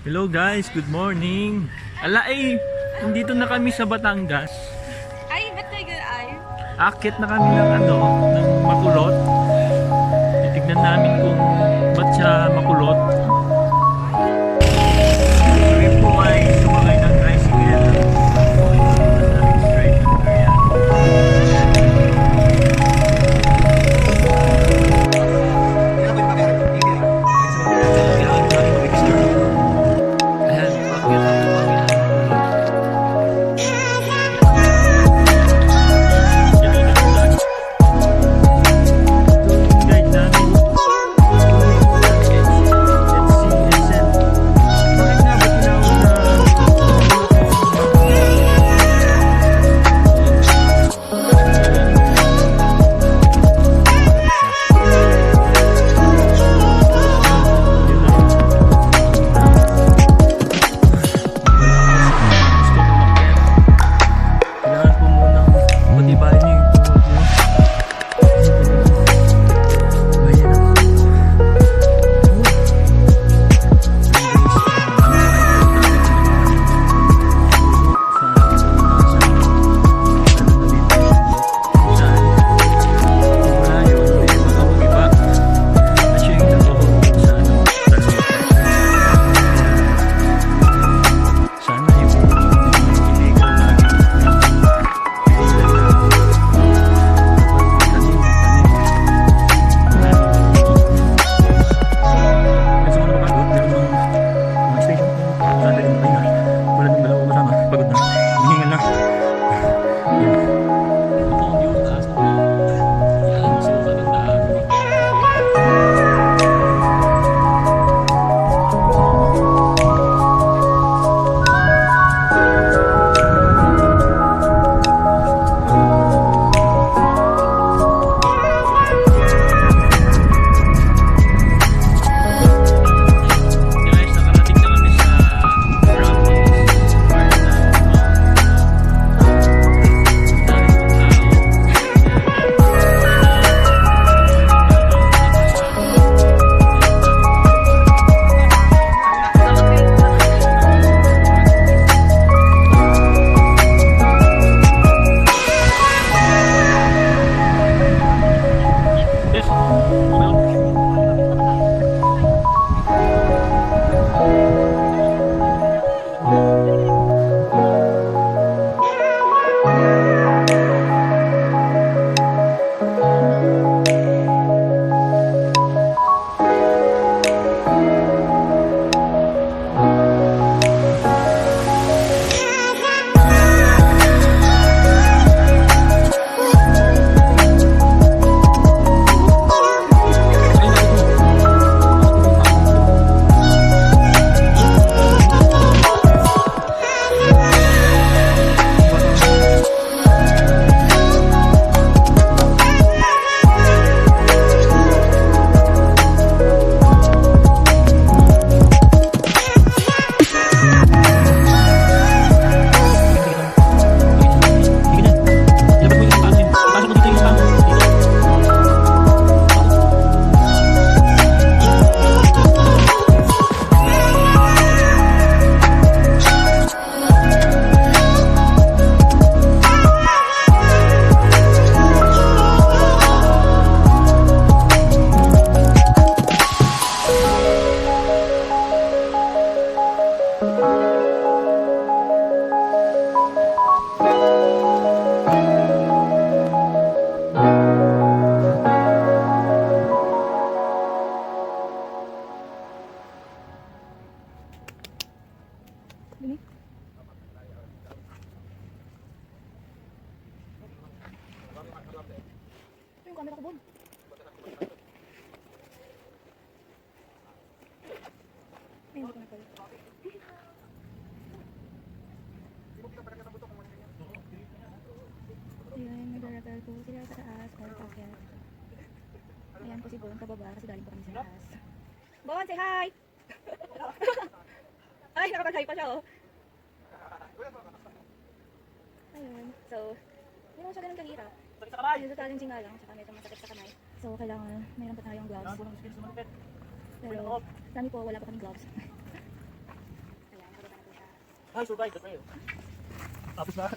Hello guys, good morning. Nandito na kami sa Batangas. Ay, ba't tayo ay? Akit na kami ng Maculot. Titignan namin kung ba't siya makulot. Kami po ay sumakay ng tricycle. Straight na yan. Yung camera ko, Bon. Ay, hindi ko na pala. Ayan, nag-rappel po sila sa taas para pakyat. Ayan po si Bon, kababa kasi galing po kami sa taas. Bon, say hi! Ay, nakapag-hi pa siya, oh. Ayun, so, hindi naman siya ganun kahirap. Ayun, sa challenging nga lang, saka medyo masakit sa kamay. So, kailangan, mayroon pa tayong gloves. Pero, dami po, wala pa kaming gloves. Ay, survive ka tayo. Tapos na.